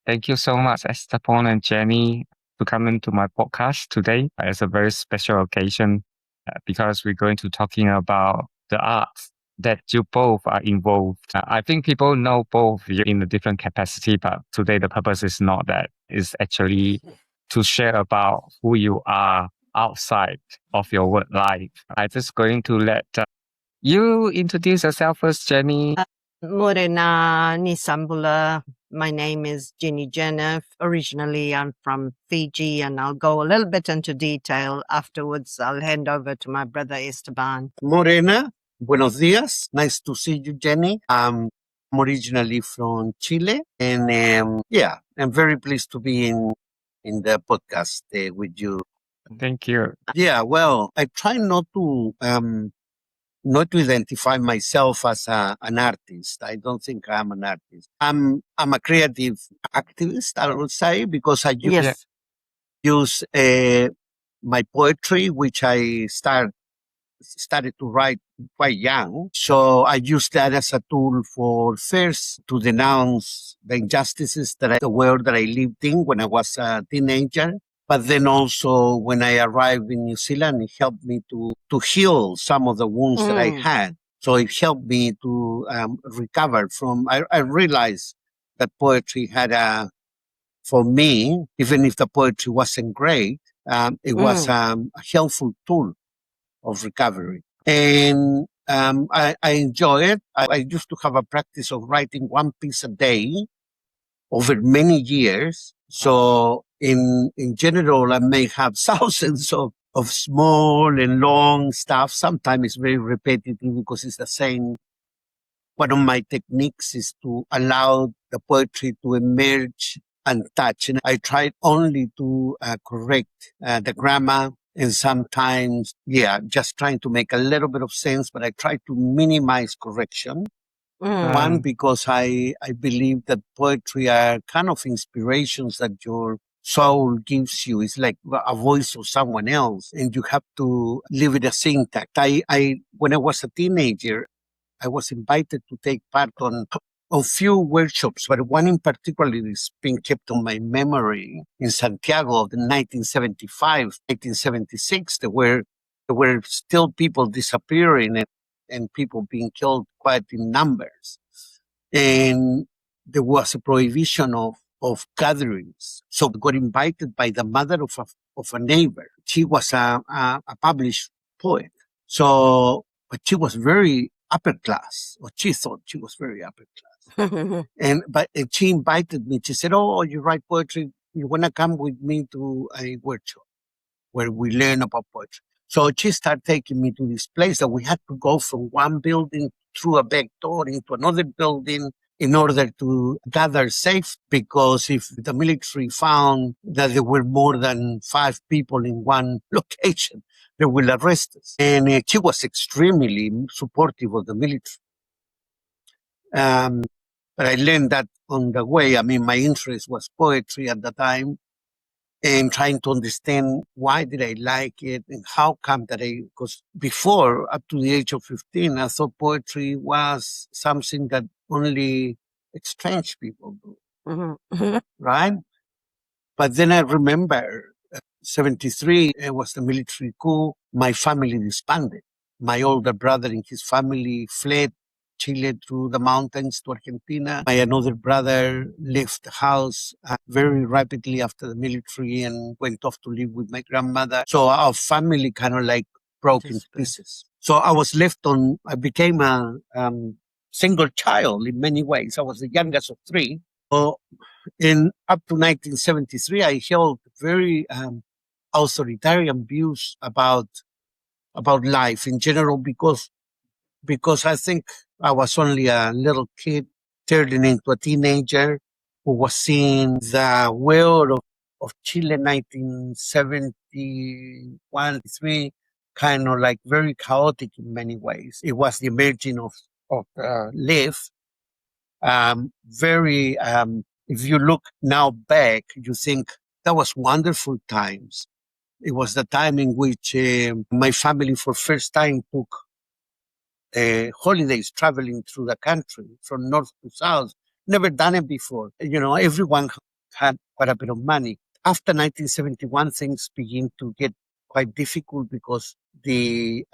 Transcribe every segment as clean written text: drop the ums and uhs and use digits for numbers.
Thank you so much, Esteban and Jenny, to come into my podcast today. It's a very special occasion because we're going to talking about the arts that you both are involved. I think people know both of you in a different capacity, but today the purpose is not that. It's actually to share about who you are outside of your work life. I'm just going to let you introduce yourself first, Jenny. Morena Nisambula. My name is Jenny Janif. Originally, I'm from Fiji, and I'll go a little bit into detail afterwards. I'll hand over to my brother Esteban. Morena, buenos días. Nice to see you, Jenny. I'm originally from Chile, and I'm very pleased to be in the podcast with you. Thank you. Yeah, well, I try not to identify myself as an artist. I don't think I'm an artist. I'm a creative activist, I would say, because I use my poetry, which I started to write quite young. So I used that as a tool for first to denounce the injustices the world that I lived in when I was a teenager. But then also when I arrived in New Zealand, it helped me to heal some of the wounds that I had. So it helped me to recover from, I realized that poetry had for me, even if the poetry wasn't great, it was a helpful tool of recovery. And I enjoy it. I used to have a practice of writing one piece a day over many years. So in general, I may have thousands of small and long stuff. Sometimes it's very repetitive because it's the same. One of my techniques is to allow the poetry to emerge untouched. And I tried only to correct the grammar, and sometimes, just trying to make a little bit of sense, but I try to minimize correction. One, because I believe that poetry are kind of inspirations that your soul gives you. It's like a voice of someone else, and you have to leave it as intact. When I was a teenager, I was invited to take part on a few workshops, but one in particular is being kept on my memory in Santiago of the 1975, 1976. There were still people disappearing and people being killed quite in numbers. And there was a prohibition of gatherings. So I got invited by the mother of a neighbor. She was a published poet. So, but she was very upper class, or she thought she was very upper class. And she invited me. She said, "Oh, you write poetry. You want to come with me to a workshop where we learn about poetry?" So she started taking me to this place that we had to go from one building through a back door into another building in order to gather safe, because if the military found that there were more than 5 people in one location, they will arrest us. And she was extremely supportive of the military. But I learned that on the way. I mean, my interest was poetry at the time, and trying to understand why did I like it and how come that because before, up to the age of 15, I thought poetry was something that only strange people do, right? But then I remember 73, it was the military coup. My family disbanded. My older brother and his family fled Chile through the mountains to Argentina. My another brother left the house very rapidly after the military and went off to live with my grandmother. So our family kind of like broke into pieces. So I was left I became a single child in many ways. I was the youngest of 3. So up to 1973, I held very authoritarian views about life in general, because I think I was only a little kid turning into a teenager who was seeing the world of Chile 1971, 3, kind of like very chaotic in many ways. It was the emerging of left. If you look now back, you think that was wonderful times. It was the time in which my family for first time took holidays traveling through the country from north to south. Never done it before. You know, everyone had quite a bit of money. After 1971, things begin to get quite difficult because the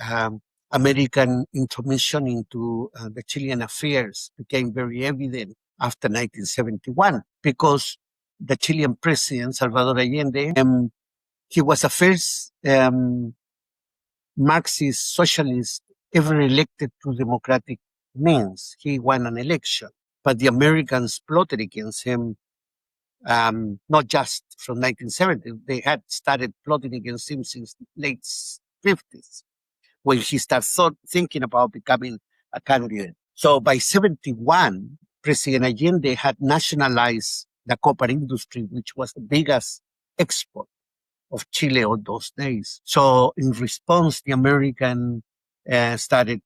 American intermission into the Chilean affairs became very evident after 1971 because the Chilean president, Salvador Allende, he was the first Marxist socialist ever elected through democratic means. He won an election, but the Americans plotted against him, not just from 1970. They had started plotting against him since late 50s, when he started thinking about becoming a candidate. So by 71, President Allende had nationalized the copper industry, which was the biggest export of Chile on those days. So in response, the American started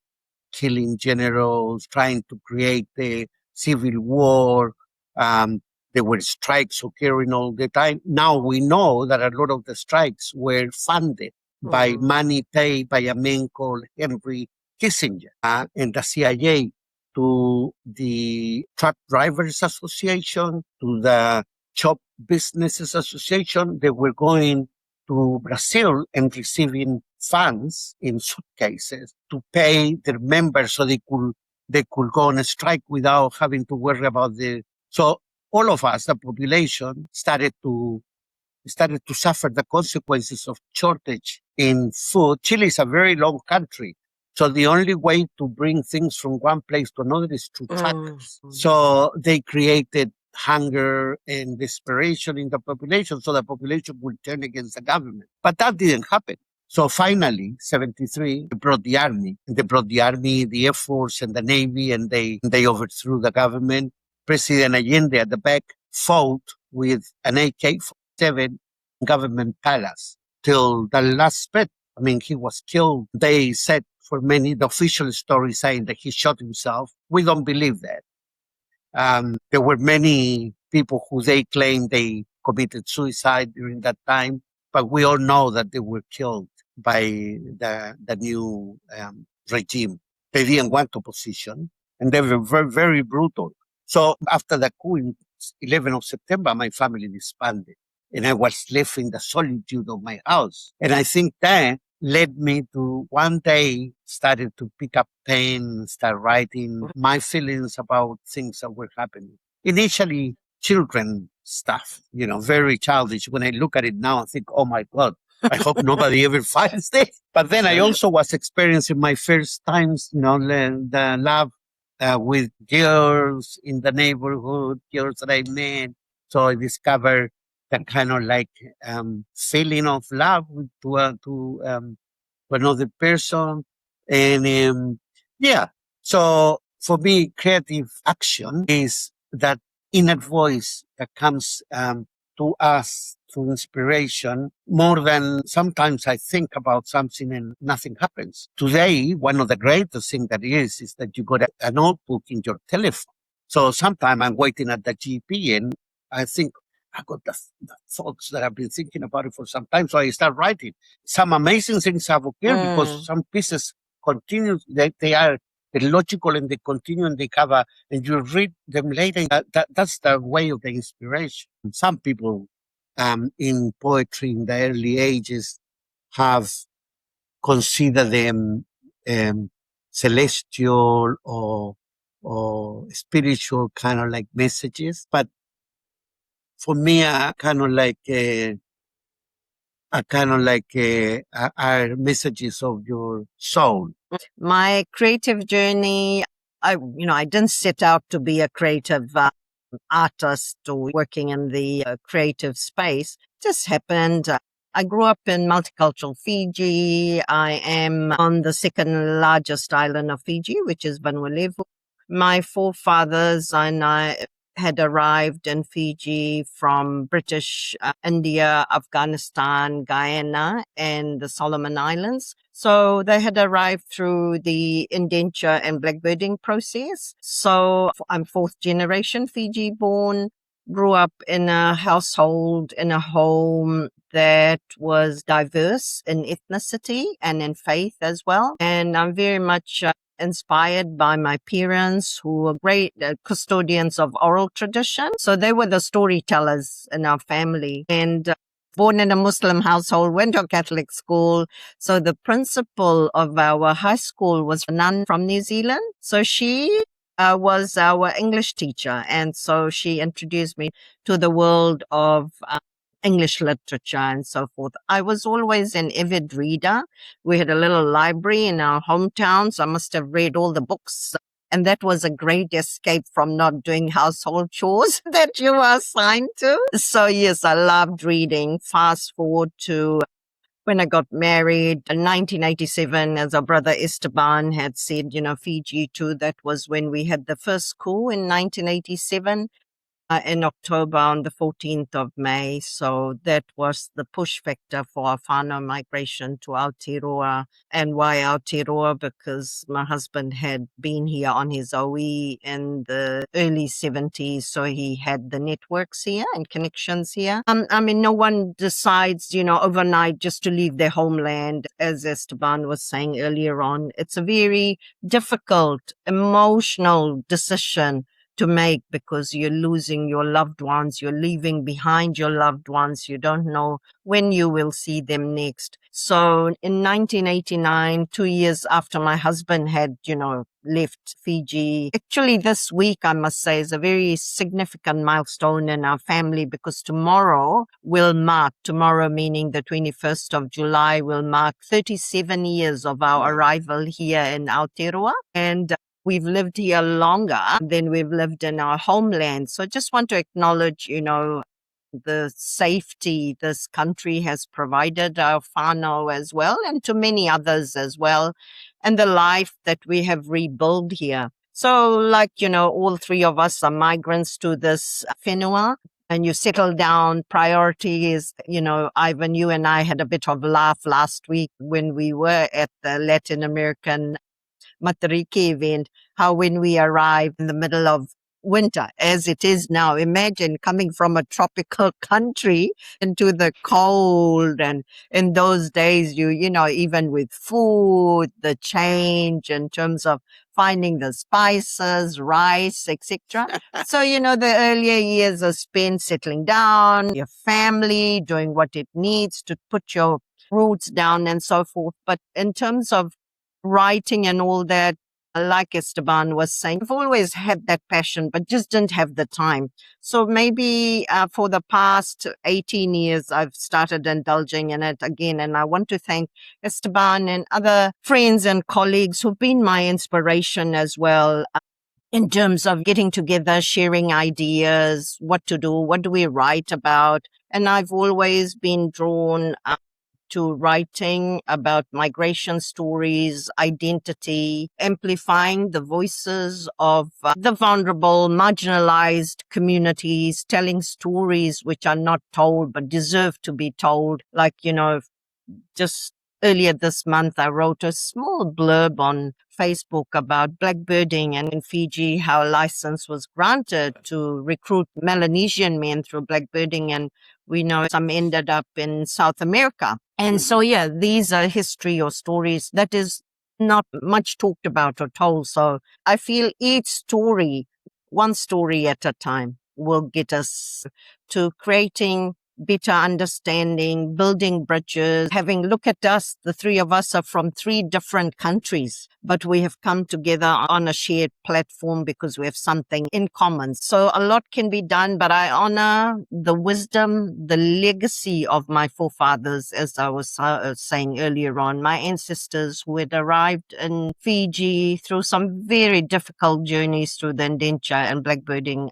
killing generals, trying to create a civil war. There were strikes occurring all the time. Now we know that a lot of the strikes were funded by money paid by a man called Henry Kissinger and the CIA to the Truck Drivers Association, to the Shop Businesses Association. They were going to Brazil and receiving funds in suitcases to pay their members so they could go on a strike without having to worry about so all of us, the population, started to suffer the consequences of shortage in food. Chile is a very long country, so the only way to bring things from one place to another is through truckers. So they created hunger and desperation in the population, so the population would turn against the government. But that didn't happen. So finally, 73, they brought the army. They brought the army, the Air Force, and the Navy, and they overthrew the government. President Allende at the back fought with an AK-47 government palace till the last breath. I mean, he was killed. They said, for many, the official story saying that he shot himself. We don't believe that. There were many people who they claimed they committed suicide during that time, but we all know that they were killed by the new regime. They didn't want opposition, and they were very, very brutal. So after the coup in 11th of September, my family disbanded, and I was left in the solitude of my house. And I think that led me to one day started to pick up pen, start writing my feelings about things that were happening. Initially, children stuff, very childish. When I look at it now, I think, oh my God, I hope nobody ever finds this. But then I also was experiencing my first times, the love with girls in the neighborhood, girls that I met. So I discovered that kind of like feeling of love to another person. And so for me, creative action is that inner voice that comes to us through inspiration more than sometimes I think about something and nothing happens. Today, one of the greatest things that is that you got a notebook in your telephone. So sometimes I'm waiting at the GP and I think, I got the thoughts that I've been thinking about it for some time. So I start writing. Some amazing things have occurred because some pieces continue. They are logical and they continue and they cover, and you read them later. That's the way of the inspiration. Some people in poetry in the early ages have considered them celestial or spiritual kind of like messages. But for me, are messages of your soul. My creative journey, I didn't set out to be a creative artist or working in the creative space. It just happened. I grew up in multicultural Fiji. I am on the second largest island of Fiji, which is Vanuatu. My forefathers and I had arrived in Fiji from British India, Afghanistan, Guyana, and the Solomon Islands. So they had arrived through the indenture and blackbirding process. So I'm fourth generation Fiji born, grew up in a household, in a home that was diverse in ethnicity and in faith as well. And I'm very much inspired by my parents who were great custodians of oral tradition. So they were the storytellers in our family. And born in a Muslim household, went to a Catholic school. So the principal of our high school was a nun from New Zealand. So she was our English teacher. And so she introduced me to the world of English literature and so forth. I was always an avid reader. We had a little library in our hometown, so I must have read all the books. And that was a great escape from not doing household chores that you were assigned to. So yes, I loved reading. Fast forward to when I got married in 1987, as our brother Esteban had said, Fiji too, that was when we had the first coup in 1987. In October on the 14th of May. So that was the push factor for our whānau migration to Aotearoa. And why Aotearoa? Because my husband had been here on his OE in the early 70s. So he had the networks here and connections here. No one decides, overnight just to leave their homeland. As Esteban was saying earlier on, it's a very difficult, emotional decision to make because you're losing your loved ones, you're leaving behind your loved ones, you don't know when you will see them next. So in 1989, 2 years after my husband had, left Fiji, actually this week, I must say, is a very significant milestone in our family because tomorrow meaning the 21st of July, will mark 37 years of our arrival here in Aotearoa. And we've lived here longer than we've lived in our homeland. So I just want to acknowledge, the safety this country has provided our whānau as well, and to many others as well, and the life that we have rebuilt here. So all three of us are migrants to this whenua, and you settle down. Priority is, Ivan, you and I had a bit of laugh last week when we were at the Latin American Matariki event, how when we arrive in the middle of winter, as it is now, imagine coming from a tropical country into the cold. And in those days, even with food, the change in terms of finding the spices, rice, etc. So, the earlier years are spent settling down, your family, doing what it needs to put your roots down and so forth. But in terms of writing and all that, like Esteban was saying, I've always had that passion, but just didn't have the time. So maybe for the past 18 years, I've started indulging in it again. And I want to thank Esteban and other friends and colleagues who've been my inspiration as well, in terms of getting together, sharing ideas, what to do, what do we write about. And I've always been drawn to writing about migration stories, identity, amplifying the voices of the vulnerable, marginalized communities, telling stories which are not told but deserve to be told. Just earlier this month, I wrote a small blurb on Facebook about blackbirding, and in Fiji, how a license was granted to recruit Melanesian men through blackbirding. And we know some ended up in South America. And so, these are history or stories that is not much talked about or told. So I feel each story, one story at a time, will get us to creating better understanding, building bridges, having look at us. The three of us are from three different countries, but we have come together on a shared platform because we have something in common. So a lot can be done, but I honor the wisdom, the legacy of my forefathers, as I was saying earlier on, my ancestors who had arrived in Fiji through some very difficult journeys through the indenture and blackbirding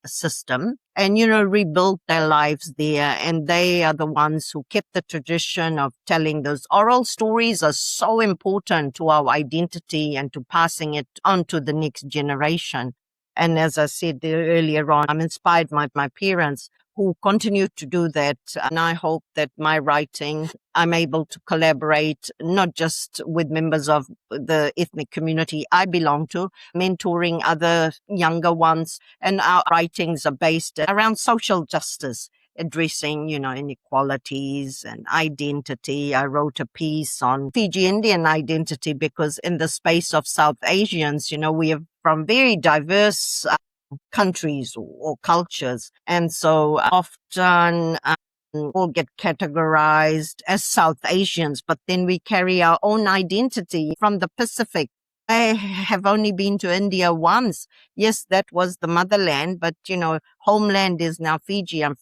system and, rebuilt their lives there. And they are the ones who kept the tradition of telling those oral stories are so important to our identity and to passing it on to the next generation. And as I said earlier on, I'm inspired by my parents who continue to do that. And I hope that my writing, I'm able to collaborate, not just with members of the ethnic community I belong to, mentoring other younger ones. And our writings are based around social justice addressing, inequalities and identity. I wrote a piece on Fiji Indian identity because in the space of South Asians, we are from very diverse countries or cultures. And so often all get categorized as South Asians, but then we carry our own identity from the Pacific. I have only been to India once. Yes, that was the motherland, but homeland is now Fiji. I'm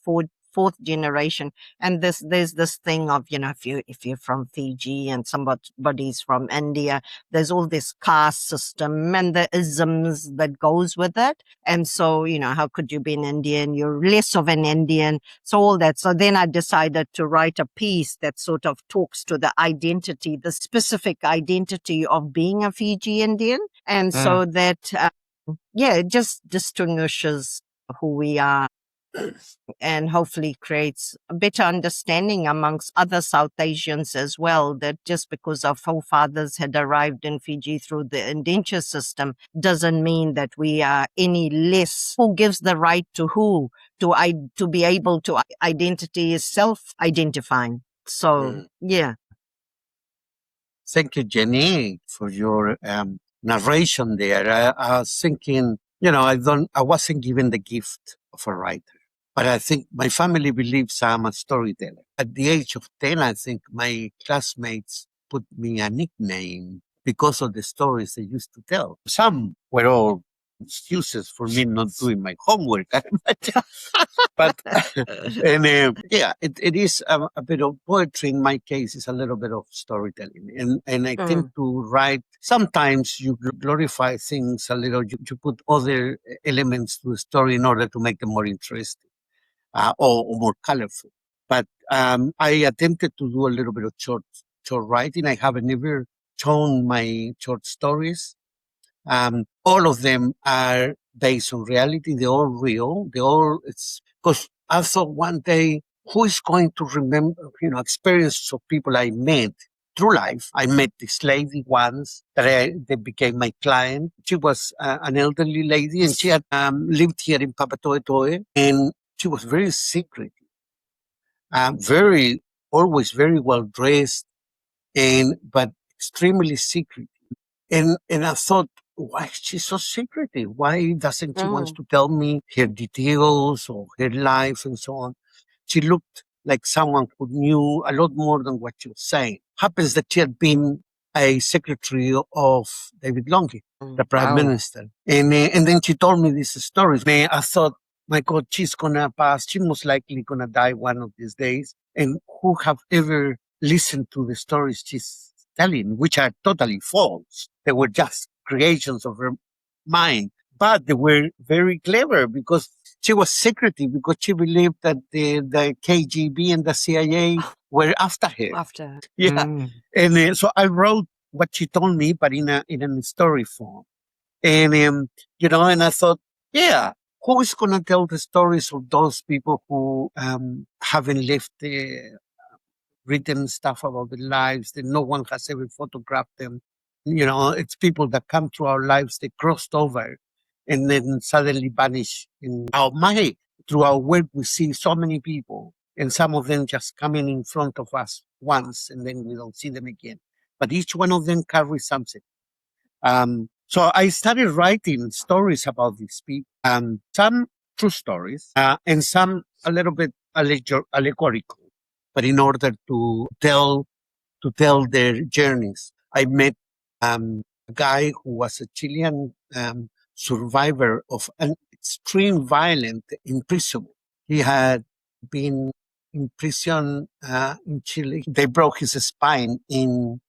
fourth generation, and there's this thing of if you're from Fiji and somebody's from India, there's all this caste system and the isms that goes with it. And so how could you be an Indian? You're less of an Indian. So all that. So then I decided to write a piece that sort of talks to the identity, the specific identity of being a Fiji Indian, and so that it just distinguishes who we are and hopefully creates a better understanding amongst other South Asians as well, that just because our forefathers had arrived in Fiji through the indenture system doesn't mean that we are any less. Who gives the right to who to be able to identity is self-identifying. So, yeah. Thank you, Jenny, for your narration there. I was thinking, I wasn't given the gift of a writer. But I think my family believes I'm a storyteller. At the age of 10, I think my classmates put me a nickname because of the stories they used to tell. Some were all excuses for me not doing my homework. But it is a bit of poetry. In my case, it's a little bit of storytelling. And I tend to write. Sometimes you glorify things a little. You put other elements to the story in order to make them more interesting. Or more colorful. But I attempted to do a little bit of short writing. I haven't ever shown my short stories. All of them are based on reality. They're all real. It's because I thought one day, who is going to remember, experiences of people I met through life? I met this lady once that became my client. She was an elderly lady, and she had lived here in Papatoetoe, and she was very secretive, always very well dressed, but extremely secretive. And I thought, why is she so secretive? Why doesn't she want to tell me her details or her life and so on? She looked like someone who knew a lot more than what she was saying. Happens that she had been a secretary of David Longi, the prime minister. And then she told me these stories. And I thought, my God, she's going to pass. She's most likely going to die one of these days. And who have ever listened to the stories she's telling, which are totally false. They were just creations of her mind. But they were very clever because she was secretive, because she believed that the KGB and the CIA were after her. Yeah. And so I wrote what she told me, but in a story form. And, and I thought, who is going to tell the stories of those people who haven't left written stuff about their lives, that no one has ever photographed them? It's people that come through our lives, they crossed over and then suddenly vanish in our mind. Through our work, we see so many people, and some of them just coming in front of us once, and then we don't see them again. But each one of them carries something. So I started writing stories about these people, some true stories, and some a little bit allegorical, but in order to tell their journeys. I met a guy who was a Chilean survivor of an extreme violent imprisonment. He had been in prison in Chile. They broke his spine in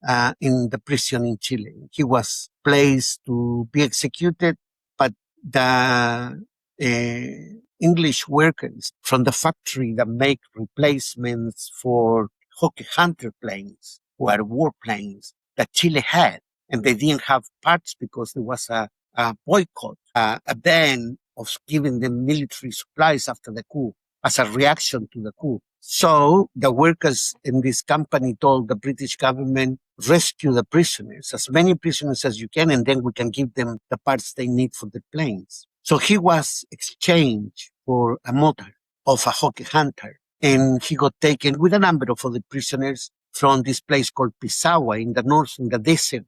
the prison in Chile. He was placed to be executed, but the English workers from the factory that make replacements for Hawker Hunter planes, who are warplanes that Chile had, and they didn't have parts because there was a boycott, a ban of giving them military supplies after the coup as a reaction to the coup. So the workers in this company told the British government, rescue the prisoners, as many prisoners as you can, and then we can give them the parts they need for the planes. So he was exchanged for a motor of a hockey hunter. And he got taken with a number of other prisoners from this place called Pisagua in the north, in the desert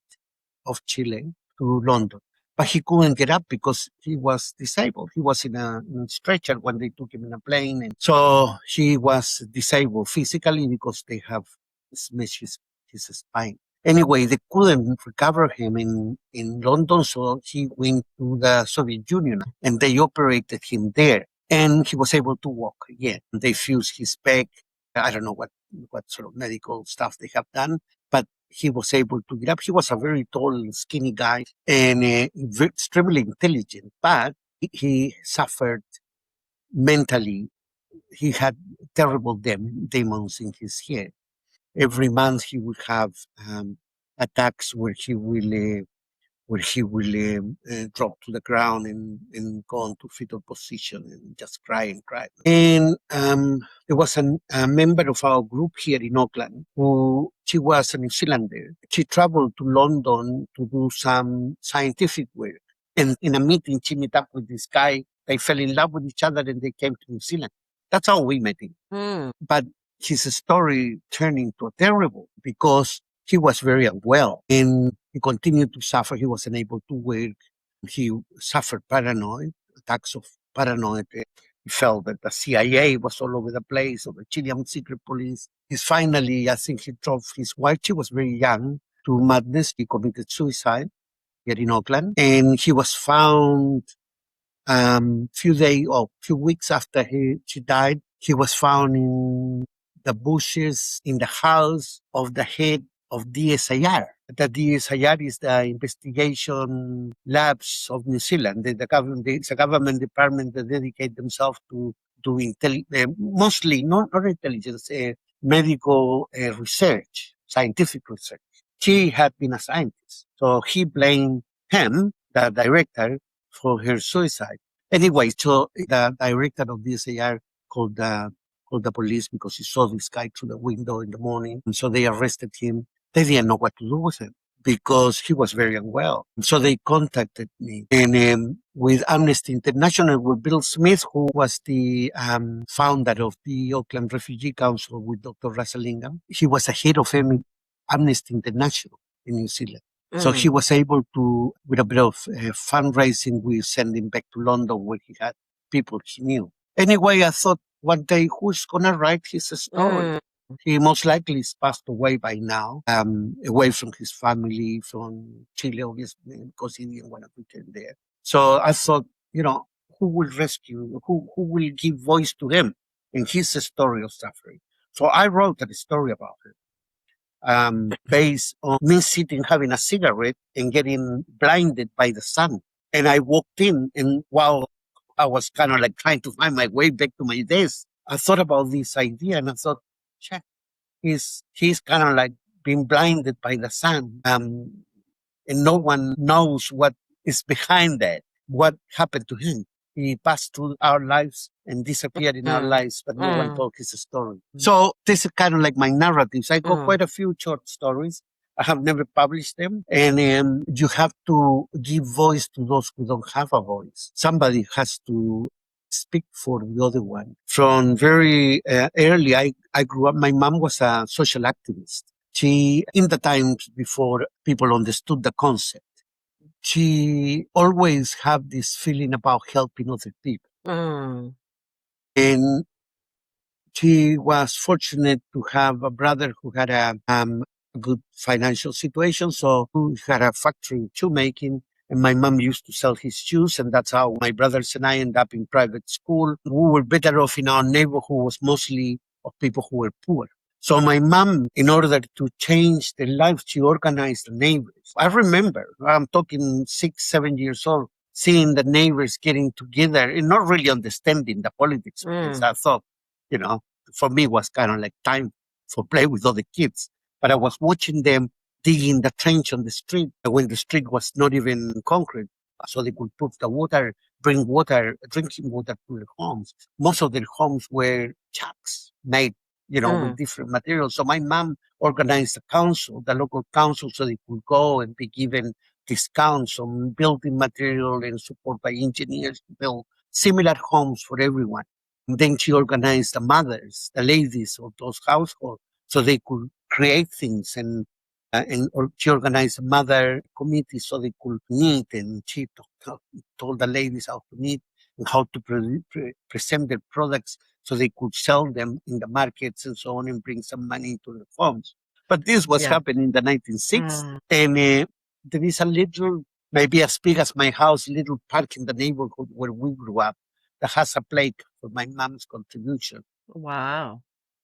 of Chile, to London. But he couldn't get up because he was disabled. He was in a stretcher when they took him in a plane. And so he was disabled physically because they have smashed his spine. Anyway, they couldn't recover him in London, so he went to the Soviet Union and they operated him there. And he was able to walk again. They fused his pec. I don't know what sort of medical stuff they have done, but he was able to get up. He was a very tall, skinny guy and extremely intelligent, but he suffered mentally. He had terrible demons in his head. Every month he would have attacks where he will drop to the ground and go into fetal position and just cry and cry. And there was a member of our group here in Auckland she was a New Zealander. She traveled to London to do some scientific work. And in a meeting, she met up with this guy. They fell in love with each other and they came to New Zealand. That's how we met him. But his story turned into terrible because he was very unwell and he continued to suffer. He wasn't able to work. He suffered attacks of paranoid. He felt that the CIA was all over the place, or the Chilean secret police. Finally, I think he drove his wife. She was very young to madness. He committed suicide here in Auckland, and he was found few weeks after she died. He was found in the bushes in the house of the head of DSIR. The DSIR is the investigation labs of New Zealand. It's a government department that dedicate themselves to doing mostly not intelligence, medical research, scientific research. She had been a scientist, so he blamed him, the director, for her suicide. Anyway, so the director of DSIR called the police because he saw this guy through the window in the morning. And so they arrested him. They didn't know what to do with him because he was very unwell. So they contacted me. And with Amnesty International, with Bill Smith, who was the founder of the Auckland Refugee Council with Dr. Rasalingam. He was the head of Amnesty International in New Zealand. So he was able to, with a bit of fundraising, we sent him back to London where he had people he knew. Anyway, I thought one day, who's going to write his story? He most likely is passed away by now, away from his family, from Chile, obviously, because he didn't want to return there. So I thought, who will rescue, who will give voice to him in his story of suffering? So I wrote a story about it, based on me sitting, having a cigarette and getting blinded by the sun. And I walked in, and while I was kind of like trying to find my way back to my desk, I thought about this idea and I thought, check, he's kind of like being blinded by the sun. And no one knows what is behind that, what happened to him. He passed through our lives and disappeared in our lives, but no one told his story. So this is kind of like my narratives. I got quite a few short stories. I have never published them. And you have to give voice to those who don't have a voice. Somebody has to speak for the other one. From very early, I grew up, my mom was a social activist. She, in the times before people understood the concept, she always had this feeling about helping other people. And she was fortunate to have a brother who had a good financial situation. So who had a factory in shoemaking. And my mom used to sell his shoes. And that's how my brothers and I ended up in private school. We were better off in our neighborhood was mostly of people who were poor. So my mom, in order to change their lives, she organized the neighbors. I remember, I'm talking 6, 7 years old, seeing the neighbors getting together and not really understanding the politics. I thought, for me, it was kind of like time for play with other kids. But I was watching them digging the trench on the street when the street was not even concrete, so they could put the water, bring water, drinking water to their homes. Most of their homes were chucks made, with different materials. So my mom organized the local council, so they could go and be given discounts on building material and support by engineers to build similar homes for everyone. Then she organized the mothers, the ladies of those households, so they could create things, and she organized a mother committee so they could knit, and she told the ladies how to knit and how to present their products so they could sell them in the markets and so on and bring some money into the funds. But this was happening in the 1960s, and there is a little, maybe as big as my house, little park in the neighborhood where we grew up that has a plaque for my mom's contribution. Wow.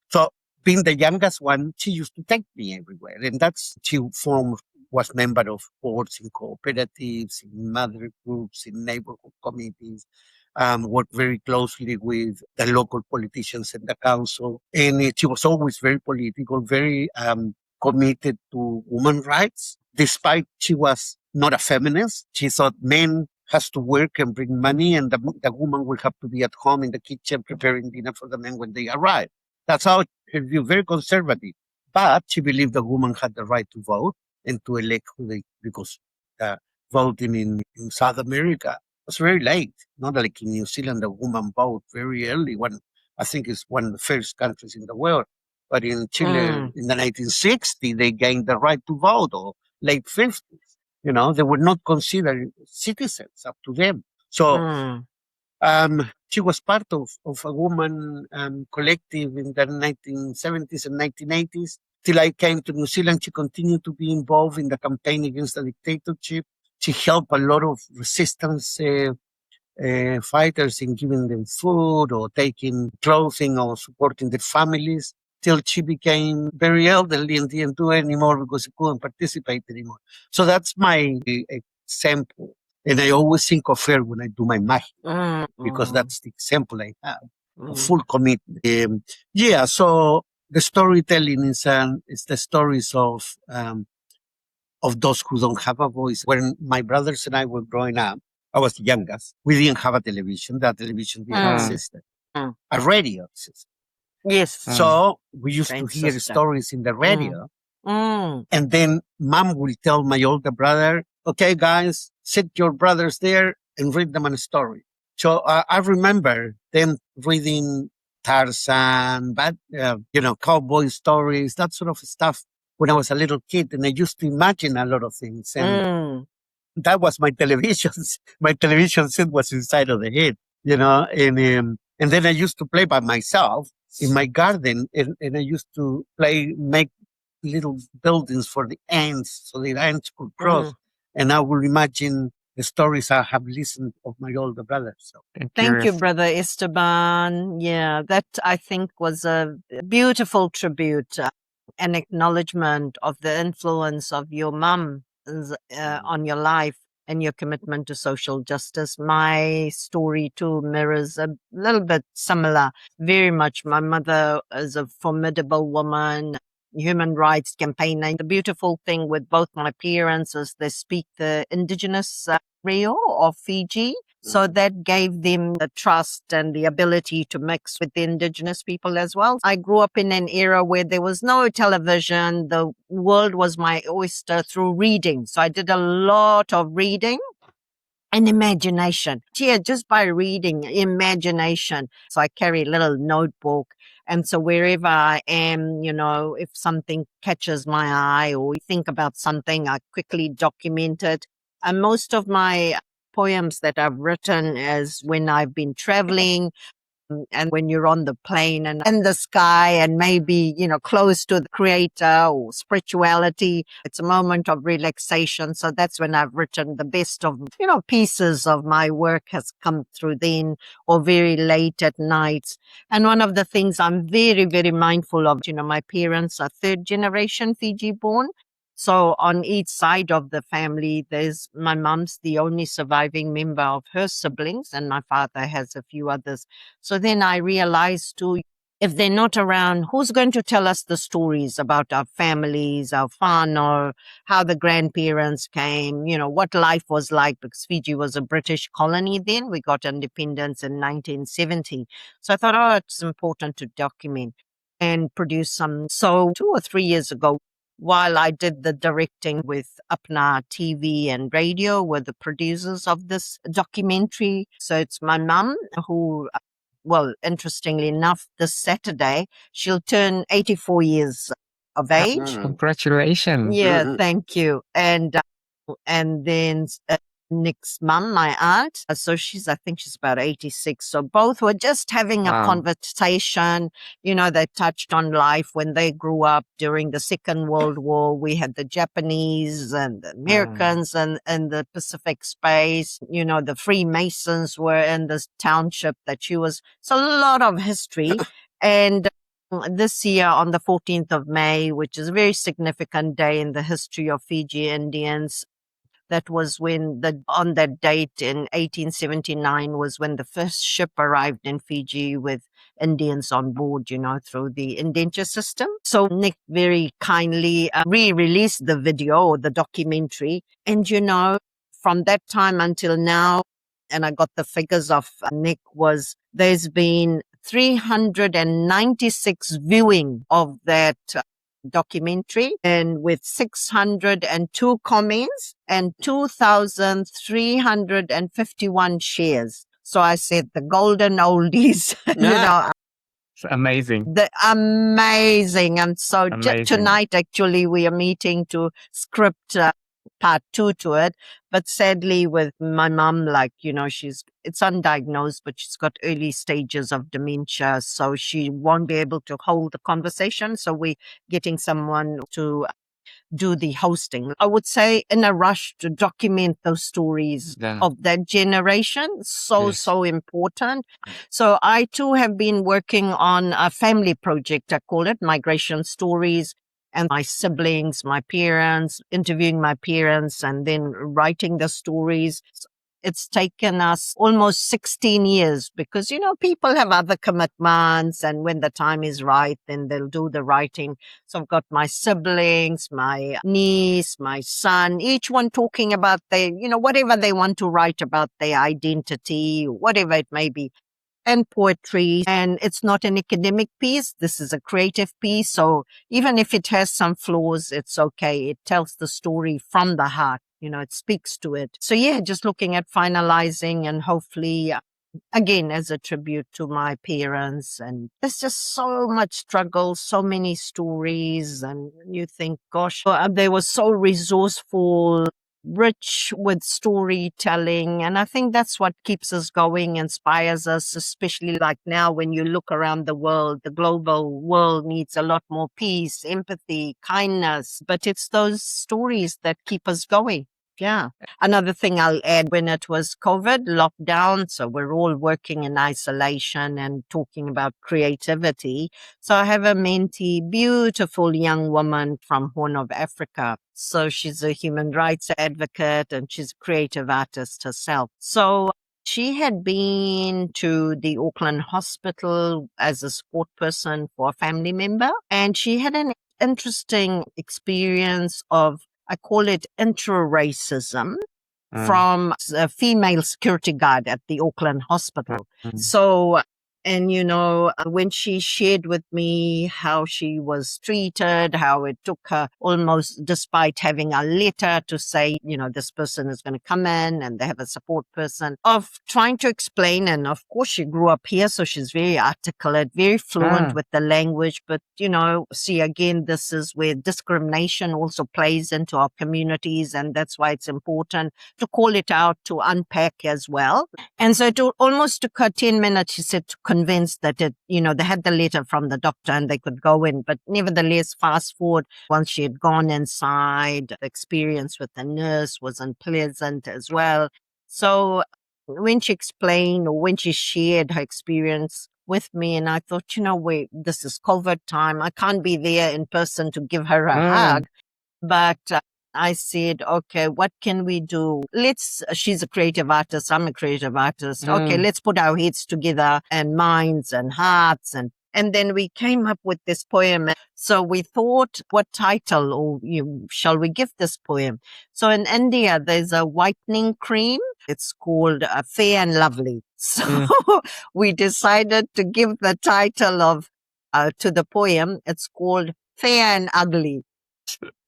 So being the youngest one, she used to take me everywhere. And she was member of boards in cooperatives, in mother groups, in neighborhood committees, worked very closely with the local politicians and the council. And she was always very political, very committed to women's rights. Despite she was not a feminist, she thought men has to work and bring money, and the woman will have to be at home in the kitchen preparing dinner for the men when they arrive. That's how her view, very conservative. But she believed the woman had the right to vote and to elect because voting in South America was very late. Not like in New Zealand, the woman voted very early. I think it's one of the first countries in the world. But in Chile, in the 1960s, they gained the right to vote, or late 50s. They were not considered citizens up to them. So she was part of a woman collective in the 1970s and 1980s. Till I came to New Zealand, she continued to be involved in the campaign against the dictatorship. She helped a lot of resistance fighters in giving them food or taking clothing or supporting their families, till she became very elderly and didn't do it anymore because she couldn't participate anymore. So that's my example. And I always think of her when I do my magia, because that's the example I have, a full commitment. So the storytelling is the stories of those who don't have a voice. When my brothers and I were growing up, I was the youngest. We didn't have a television. That television didn't exist. A radio existed. Yes. So we used to hear stories in the radio. And then mom will tell my older brother, okay, guys, sit your brothers there and read them a story. So I remember them reading Tarzan, cowboy stories, that sort of stuff when I was a little kid. And I used to imagine a lot of things. And that was my television. My television set was inside of the head, and then I used to play by myself in my garden, and I used to make little buildings for the ants so the ants could cross. And I will imagine the stories I have listened of my older brother. So. Thank you, Brother Esteban. Yeah, that I think was a beautiful tribute, an acknowledgement of the influence of your mum on your life and your commitment to social justice. My story too mirrors a little bit similar. Very much. My mother is a formidable woman, human rights campaigner. The beautiful thing with both my parents is they speak the indigenous Rio of Fiji. So that gave them the trust and the ability to mix with the indigenous people as well. I grew up in an era where there was no television. The world was my oyster through reading. So I did a lot of reading and imagination. Yeah, just by reading, imagination. So I carry a little notebook. And so wherever I am, if something catches my eye or think about something, I quickly document it. And most of my poems that I've written is when I've been traveling, and when you're on the plane and in the sky and maybe, close to the creator or spirituality. It's a moment of relaxation. So that's when I've written the best of, pieces of my work has come through then, or very late at night. And one of the things I'm very, very mindful of, my parents are third generation Fiji born. So on each side of the family, there's my mum's the only surviving member of her siblings, and my father has a few others. So then I realized too, if they're not around, who's going to tell us the stories about our families, our whānau, how the grandparents came, what life was like, because Fiji was a British colony then. We got independence in 1970. So I thought, it's important to document and produce some. So 2 or 3 years ago, while I did the directing with Upna TV and radio, were the producers of this documentary. So it's my mum who well, interestingly enough, this Saturday, she'll turn 84 years of age. Congratulations. Yeah, thank you. And then Nick's mum, my aunt, so I think she's about 86. So both were just having a conversation. You know, they touched on life when they grew up during the Second World War. We had the Japanese and the Americans and the Pacific space. You know, the Freemasons were in this township that she was. So a lot of history. And this year on the 14th of May, which is a very significant day in the history of Fiji Indians, that was when on that date in 1879 was when the first ship arrived in Fiji with Indians on board, you know, through the indenture system. So Nick very kindly re-released the video or the documentary. And, you know, from that time until now, and I got the figures of Nick, there's been 396 viewing of that documentary, and with 602 comments and 2,351 shares. So I said the golden oldies, you know. It's amazing. Amazing. And so tonight, actually, we are meeting to script part 2 to it. But sadly, with my mum, like, you know, it's undiagnosed, but she's got early stages of dementia. So she won't be able to hold the conversation. So we're getting someone to do the hosting. I would say in a rush to document those stories of that generation. So important. So I too have been working on a family project. I call it Migration Stories. And my siblings, my parents, interviewing my parents and then writing the stories. It's taken us almost 16 years because, you know, people have other commitments, and when the time is right, then they'll do the writing. So I've got my siblings, my niece, my son, each one talking about whatever they want to write about their identity, whatever it may be. And poetry. And it's not an academic piece. This is a creative piece. So even if it has some flaws, it's okay. It tells the story from the heart. You know, it speaks to it. So yeah, just looking at finalizing and hopefully, again, as a tribute to my parents. And there's just so much struggle, so many stories. And you think, gosh, they were so resourceful, rich with storytelling. And I think that's what keeps us going, inspires us, especially like now when you look around the world, the global world needs a lot more peace, empathy, kindness, but it's those stories that keep us going. Yeah. Another thing I'll add, when it was COVID lockdown, so we're all working in isolation and talking about creativity. So I have a mentee, beautiful young woman from Horn of Africa. So she's a human rights advocate and she's a creative artist herself. So she had been to the Auckland hospital as a support person for a family member, and she had an interesting experience of, I call it intra-racism, from a female security guard at the Auckland hospital. So, and you know, when she shared with me how she was treated, how it took her almost, despite having a letter to say, you know, this person is going to come in and they have a support person, of trying to explain. And of course, she grew up here, so she's very articulate, very fluent with the language. But, you know, see, again, this is where discrimination also plays into our communities. And that's why it's important to call it out, to unpack as well. And so it almost took her 10 minutes, she said, to convince that they had the letter from the doctor and they could go in. But nevertheless, fast forward, once she had gone inside, the experience with the nurse was unpleasant as well. So when she explained, or when she shared her experience with me, and I thought, wait, this is COVID time. I can't be there in person to give her a hug. But I said, okay, what can we do? She's a creative artist. I'm a creative artist. Okay, let's put our heads together and minds and hearts. And then we came up with this poem. So we thought, what title shall we give this poem? So in India, there's a whitening cream. It's called Fair and Lovely. So we decided to give the title to the poem. It's called Fair and Ugly.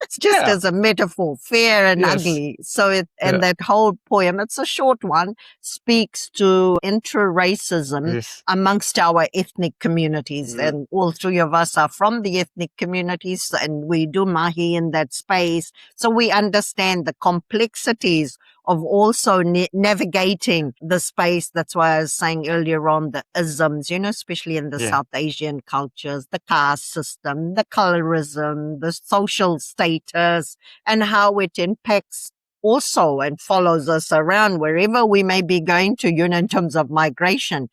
It's just as a metaphor, fair and Yes. ugly. So that whole poem, it's a short one, speaks to intra-racism Yes. amongst our ethnic communities. And all three of us are from the ethnic communities, and we do mahi in that space. So we understand the complexities of also navigating the space. That's why I was saying earlier on the isms, especially in the South Asian cultures, the caste system, the colourism, the social status, and how it impacts also and follows us around wherever we may be going to, in terms of migration.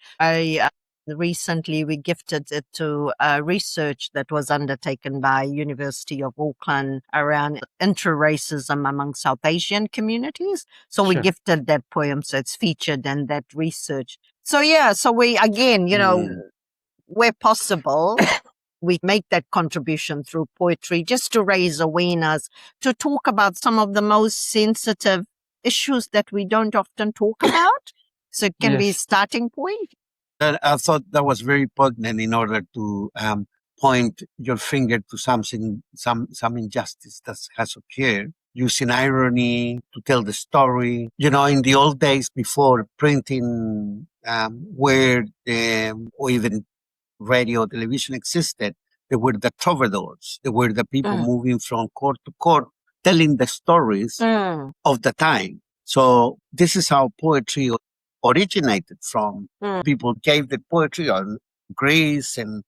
Recently, we gifted it to research that was undertaken by University of Auckland around intra-racism among South Asian communities. So we gifted that poem, so it's featured in that research. So we, again, where possible, we make that contribution through poetry just to raise awareness, to talk about some of the most sensitive issues that we don't often talk about. So it can be a starting point. I thought that was very poignant in order to point your finger to something, some injustice that has occurred, using irony to tell the story. In the old days before printing, or even radio, television existed, there were the troubadours. There were the people moving from court to court, telling the stories of the time. So this is how poetry originated from. People gave the poetry on Greece and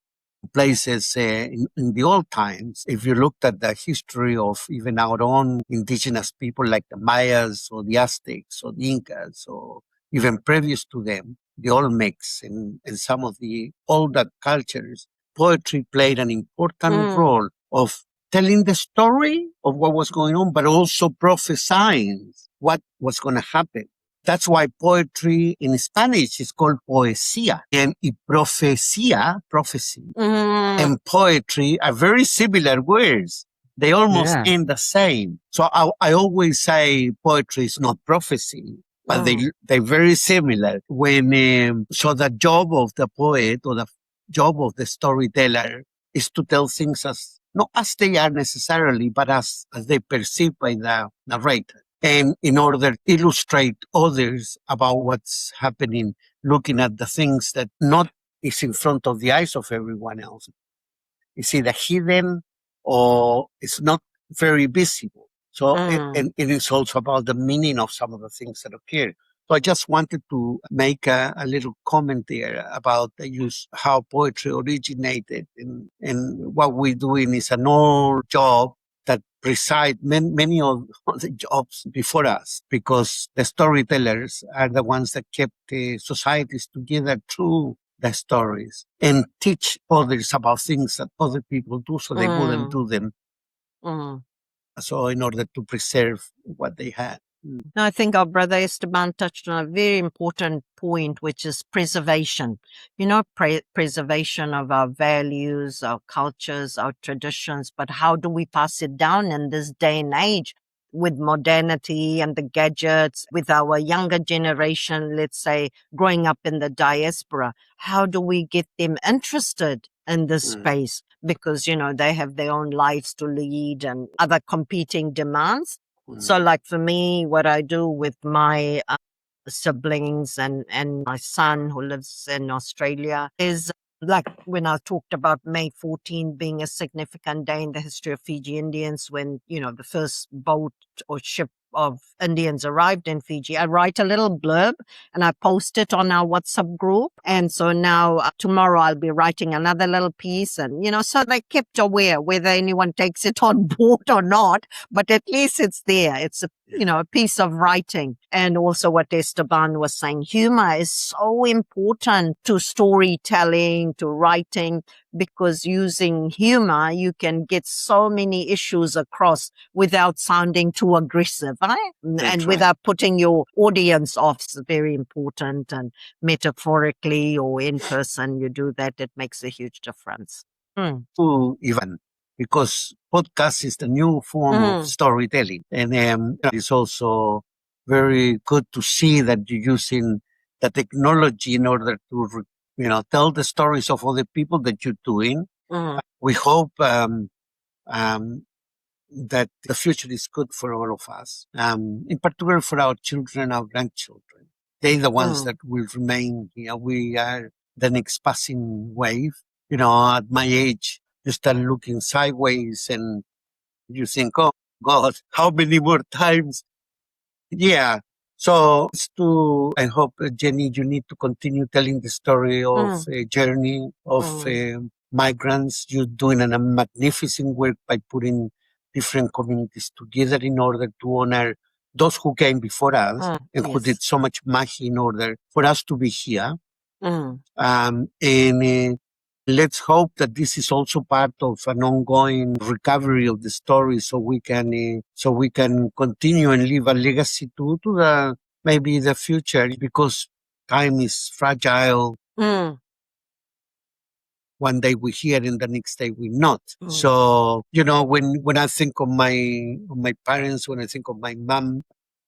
places in the old times. If you looked at the history of even our own indigenous people like the Mayas or the Aztecs or the Incas or even previous to them, the Olmecs and some of the older cultures, poetry played an important role of telling the story of what was going on, but also prophesying what was going to happen. That's why poetry in Spanish is called poesía. And profecía, prophecy, and poetry are very similar words. They almost end the same. So I always say poetry is not prophecy, but they're very similar. So the job of the poet or the job of the storyteller is to tell things not as they are necessarily, but as they perceived by the narrator. And in order to illustrate others about what's happening, looking at the things that not is in front of the eyes of everyone else. It's either hidden or it's not very visible. So it is also about the meaning of some of the things that occur. So I just wanted to make a little comment there about the use, how poetry originated, and what we're doing is an old job that preside many of the jobs before us, because the storytellers are the ones that kept the societies together through the stories and teach others about things that other people do so they wouldn't do them. So in order to preserve what they had. No, I think our brother Esteban touched on a very important point, which is preservation. Preservation of our values, our cultures, our traditions, but how do we pass it down in this day and age with modernity and the gadgets, with our younger generation, let's say, growing up in the diaspora? How do we get them interested in this space? Because, they have their own lives to lead and other competing demands. So like for me, what I do with my siblings and my son who lives in Australia is like when I talked about May 14 being a significant day in the history of Fiji Indians, when, the first boat or ship of Indians arrived in Fiji, I write a little blurb and I post it on our WhatsApp group. And so now tomorrow I'll be writing another little piece, and, so they kept aware whether anyone takes it on board or not, but at least it's there. It's a piece of writing. And also what Esteban was saying, humor is so important to storytelling, to writing, because using humor, you can get so many issues across without sounding too aggressive, right? And without putting your audience off. It's very important. And metaphorically or in person, you do that, it makes a huge difference. Even because podcast is the new form of storytelling. And it's also very good to see that you're using the technology in order to, tell the stories of other people that you're doing. We hope that the future is good for all of us, in particular for our children, our grandchildren. They're the ones that will remain here. We are the next passing wave. You know, at my age, you start looking sideways and you think, oh God, how many more times? Yeah. So I hope, Jenny, you need to continue telling the story of a journey of migrants. You're doing a magnificent work by putting different communities together in order to honor those who came before us and who did so much magic in order for us to be here. And let's hope that this is also part of an ongoing recovery of the story, so we can continue and leave a legacy to the maybe the future, because time is fragile. One day we're here and the next day we're not. So, you know, when I think of my parents, when I think of my mom,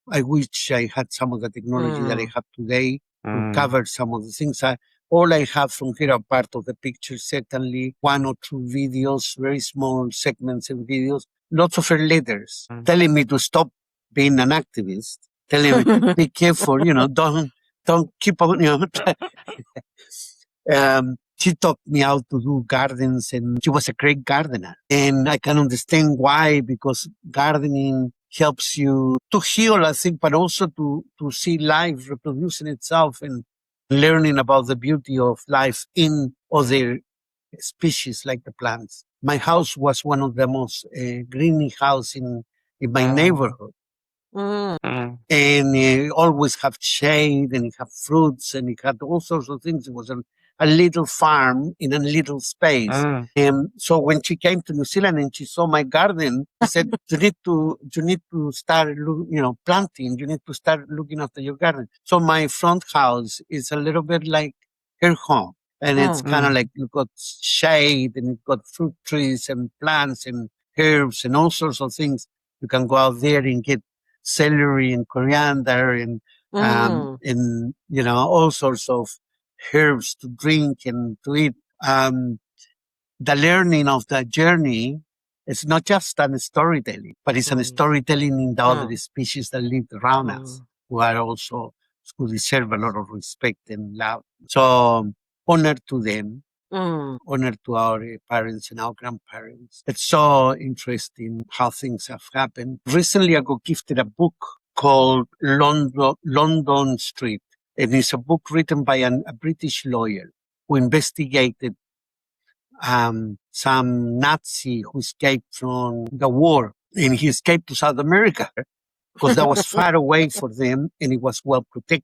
I wish I had some of the technology that I have today to cover some of the things. All I have from here are part of the picture, certainly one or two videos, very small segments of videos, lots of her letters telling me to stop being an activist, telling me, be careful, you know, don't keep on, you know. She taught me how to do gardens, and she was a great gardener. And I can understand why, because gardening helps you to heal, I think, but also to see life reproducing itself and learning about the beauty of life in other species like the plants. My house was one of the most greeny house in my neighborhood. And it always have shade, and it have fruits, and it had all sorts of things. It was a little farm in a little space. And so when she came to New Zealand and she saw my garden, she said, you need to start, planting. You need to start looking after your garden. So my front house is a little bit like her home. And it's kind of like you've got shade, and you've got fruit trees and plants and herbs and all sorts of things. You can go out there and get celery and coriander and you know, all sorts of herbs to drink and to eat. The learning of the journey is not just a storytelling, but it's a storytelling in the other species that live around us, who deserve a lot of respect and love. So honor to them. Honor to our parents and our grandparents. It's so interesting how things have happened. Recently, I got gifted a book called London Street. And it's a book written by a British lawyer who investigated some Nazi who escaped from the war. And he escaped to South America because that was far away for them and it was well protected.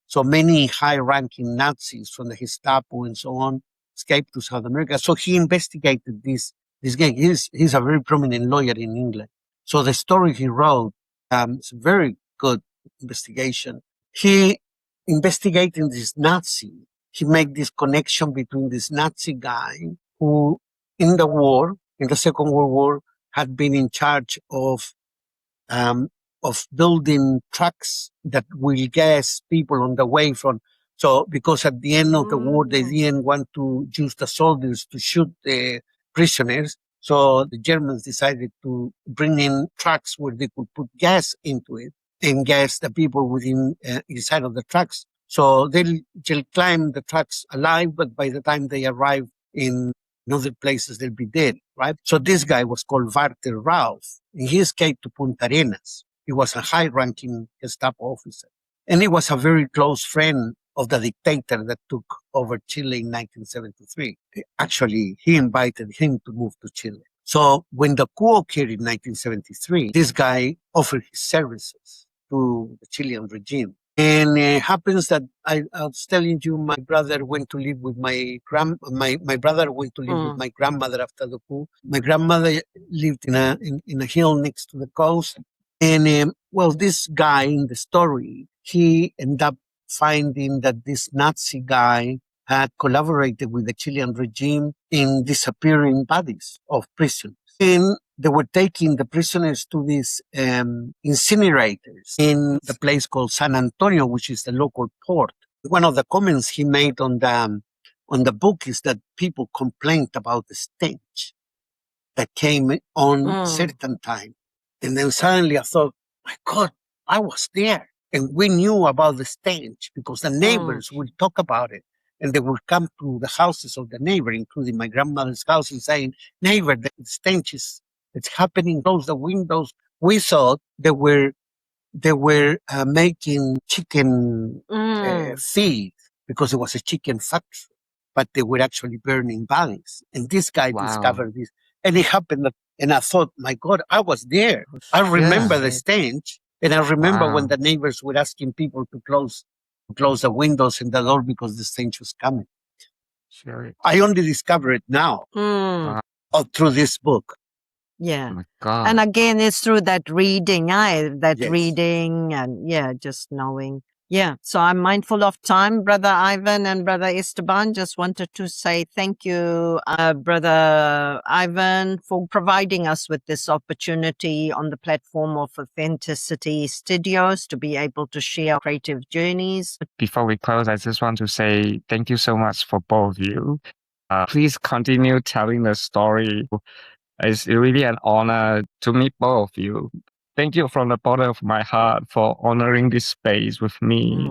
So many high-ranking Nazis from the Gestapo and so on escaped to South America. So he investigated this guy. He's a very prominent lawyer in England. So the story he wrote, it's a very good investigation. He investigating this Nazi, he made this connection between this Nazi guy who in the Second World War, had been in charge of building trucks that will gas people on the way from. So because at the end of the war, they didn't want to use the soldiers to shoot the prisoners. So the Germans decided to bring in trucks where they could put gas into it and gas the people within inside of the trucks. So they'll climb the trucks alive, but by the time they arrive in other places, they'll be dead, right? So this guy was called Walter Rauff, and he escaped to Punta Arenas. He was a high-ranking Gestapo officer, and he was a very close friend of the dictator that took over Chile in 1973. Actually, he invited him to move to Chile. So when the coup occurred in 1973, this guy offered his services to the Chilean regime. And it happens that I was telling you, my brother went to live with my brother went to live with my grandmother after the coup. My grandmother lived in a hill next to the coast. And this guy in the story, he ended up finding that this Nazi guy had collaborated with the Chilean regime in disappearing bodies of prisoners. And they were taking the prisoners to these incinerators in the place called San Antonio, which is the local port. One of the comments he made on the book is that people complained about the stench. that came on certain time. And then suddenly I thought, my God, I was there. And we knew about the stench because the neighbors would talk about it. And they would come to the houses of the neighbor, including my grandmother's house, and saying, neighbor, the stench it's happening, close the windows. We thought they were making chicken feed because it was a chicken factory, but they were actually burning banks. And this guy discovered this. And it happened, and I thought, my God, I was there. I remember the stench, and I remember when the neighbors were asking people to close the windows and the door because the stench was coming. Sure. I only discovered it now through this book. Yeah. Oh my God. And again, it's through that reading, Yes. reading and just knowing. Yeah. So I'm mindful of time, Brother Ivan and Brother Esteban. Just wanted to say thank you, Brother Ivan, for providing us with this opportunity on the platform of Authenticity Studios to be able to share our creative journeys. Before we close, I just want to say thank you so much for both of you. Please continue telling the story. It's really an honor to meet both of you. Thank you from the bottom of my heart for honoring this space with me.